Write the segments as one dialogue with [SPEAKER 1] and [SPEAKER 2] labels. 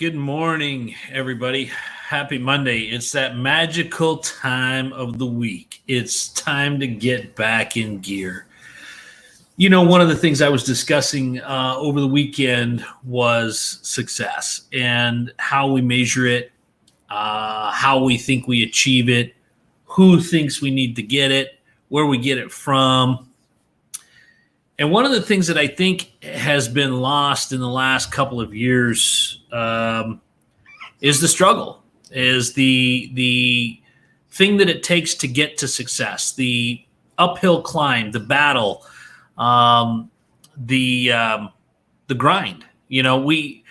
[SPEAKER 1] Good morning, everybody. Happy Monday. It's that magical time of the week. It's time to get back in gear. You know, one of the things I was discussing over the weekend was success and how we measure it, how we think we achieve it, who thinks we need to get it, where we get it from. And one of the things that I think has been lost in the last couple of years is the struggle, is the thing that it takes to get to success, the uphill climb, the battle, the grind. You know, we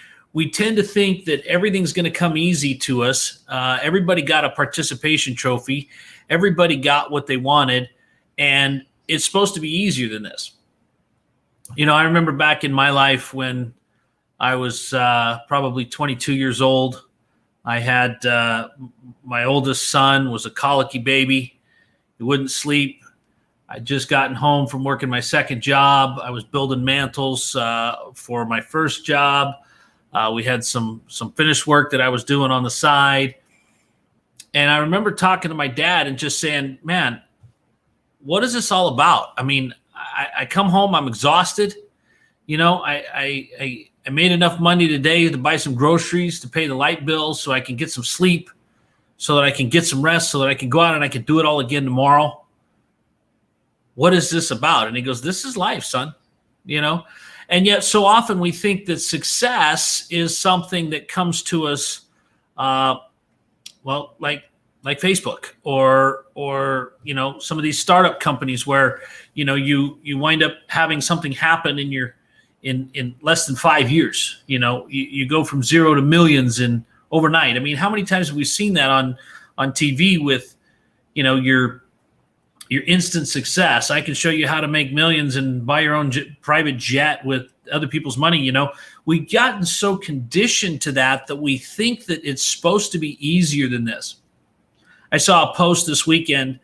[SPEAKER 1] tend to think that everything's going to come easy to us. Everybody got a participation trophy. Everybody got what they wanted, and it's supposed to be easier than this. You know, I remember back in my life when I was probably 22 years old. I had my oldest son was a colicky baby. He wouldn't sleep. I'd just gotten home from working my second job. I was building mantles for my first job. We had some finished work that I was doing on the side. And I remember talking to my dad and just saying, man, what is this all about? I mean, I come home, I'm exhausted. You know, I made enough money today to buy some groceries, to pay the light bills so I can get some sleep, so that I can get some rest, so that I can go out and I can do it all again tomorrow. What is this about? And he goes, this is life, son, you know? And yet so often we think that success is something that comes to us, like Facebook or you know, some of these startup companies where, you know, you wind up having something happen in less than 5 years. You know, you go from zero to millions in overnight. I mean, how many times have we seen that on TV with, you know, your instant success? I can show you how to make millions and buy your own private jet with other people's money. You know, we've gotten so conditioned to that we think that it's supposed to be easier than this. I saw a post this weekend.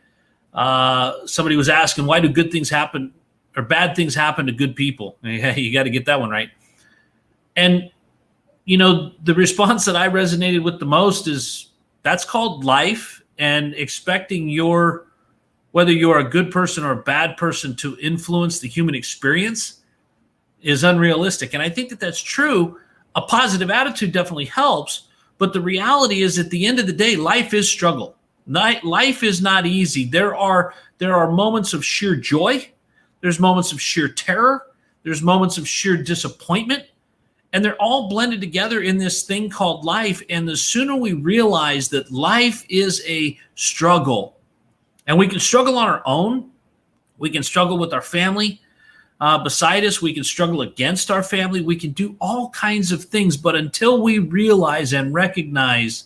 [SPEAKER 1] Somebody was asking, why do good things happen or bad things happen to good people? Hey, you got to get that one right. And, you know, the response that I resonated with the most is that's called life, and expecting whether you're a good person or a bad person to influence the human experience is unrealistic. And I think that that's true. A positive attitude definitely helps. But the reality is, at the end of the day, life is struggle. Life is not easy. There are moments of sheer joy. There's moments of sheer terror. There's moments of sheer disappointment. And they're all blended together in this thing called life. And the sooner we realize that life is a struggle, and we can struggle on our own, we can struggle with our family beside us, we can struggle against our family, we can do all kinds of things. But until we realize and recognize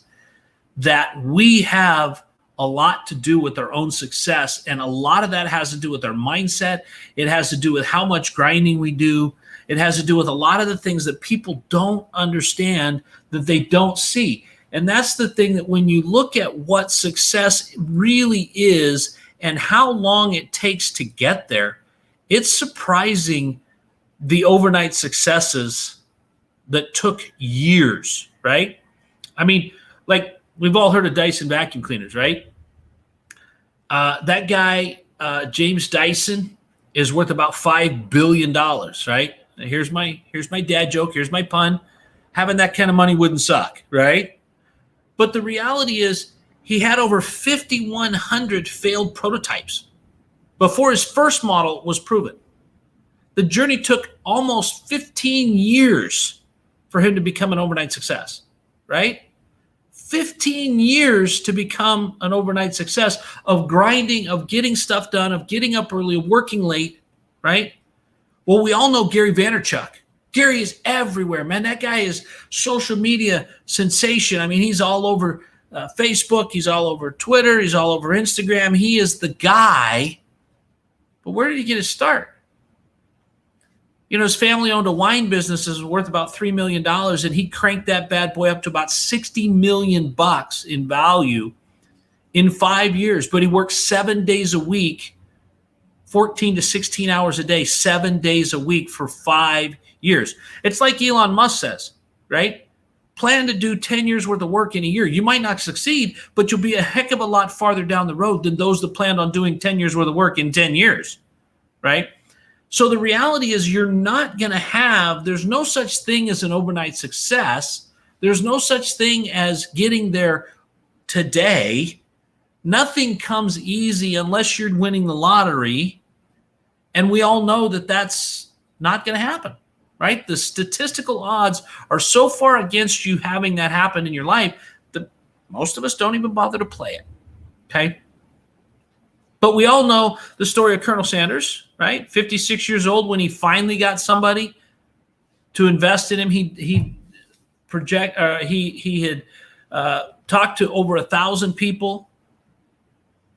[SPEAKER 1] that we have a lot to do with our own success, and a lot of that has to do with our mindset. It has to do with how much grinding we do. It has to do with a lot of the things that people don't understand, that they don't see. And that's the thing, that when you look at what success really is and how long it takes to get there, it's surprising the overnight successes that took years, right? I mean, like, we've all heard of Dyson vacuum cleaners, right? That guy, James Dyson, is worth about $5 billion, right? Now, here's my dad joke. Here's my pun. Having that kind of money wouldn't suck, right? But the reality is, he had over 5,100 failed prototypes before his first model was proven. The journey took almost 15 years for him to become an overnight success, right? 15 years to become an overnight success of grinding, of getting stuff done, of getting up early, of working late, right? Well, we all know Gary Vaynerchuk. Gary is everywhere, man. That guy is social media sensation. I mean, he's all over Facebook. He's all over Twitter. He's all over Instagram. He is the guy. But where did he get his start? You know, his family owned a wine business that was worth about $3 million, and he cranked that bad boy up to about $60 million in value in 5 years. But he worked 7 days a week, 14 to 16 hours a day, 7 days a week for 5 years. It's like Elon Musk says, right? plan to do 10 years worth of work in a year. You might not succeed, but you'll be a heck of a lot farther down the road than those that planned on doing 10 years worth of work in 10 years, right? So the reality is you're not going to have, there's no such thing as an overnight success. There's no such thing as getting there today. Nothing comes easy unless you're winning the lottery. And we all know that that's not going to happen, right? The statistical odds are so far against you having that happen in your life that most of us don't even bother to play it, okay? But we all know the story of Colonel Sanders, right? 56 years old when he finally got somebody to invest in him. He had talked to over 1,000 people,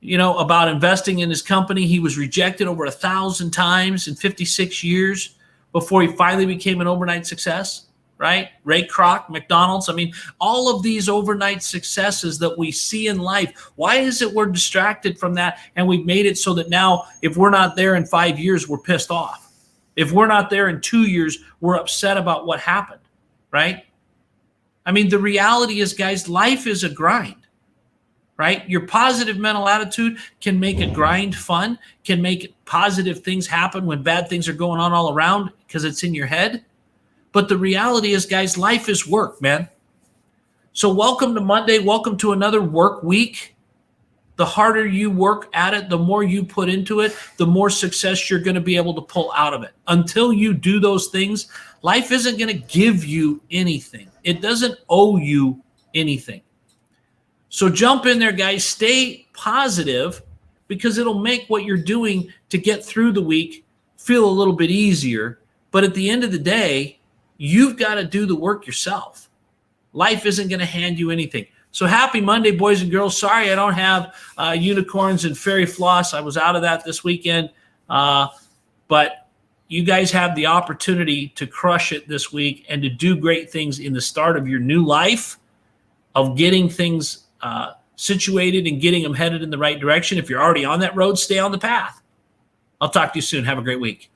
[SPEAKER 1] about investing in his company. He was rejected over 1,000 times in 56 years before he finally became an overnight success, right? Ray Kroc, McDonald's. I mean, all of these overnight successes that we see in life, why is it we're distracted from that and we've made it so that now if we're not there in 5 years, we're pissed off? If we're not there in 2 years, we're upset about what happened, right? I mean, the reality is, guys, life is a grind, right? Your positive mental attitude can make a grind fun, can make positive things happen when bad things are going on all around because it's in your head. But the reality is, guys, life is work, man. So welcome to Monday. Welcome to another work week. The harder you work at it, the more you put into it, the more success you're going to be able to pull out of it. Until you do those things, life isn't going to give you anything. It doesn't owe you anything. So jump in there, guys. Stay positive because it'll make what you're doing to get through the week feel a little bit easier. But at the end of the day, you've got to do the work yourself. Life isn't going to hand you anything. So happy Monday, boys and girls. Sorry I don't have unicorns and fairy floss. I was out of that this weekend. But you guys have the opportunity to crush it this week and to do great things in the start of your new life, of getting things situated and getting them headed in the right direction. If you're already on that road, stay on the path. I'll talk to you soon. Have a great week.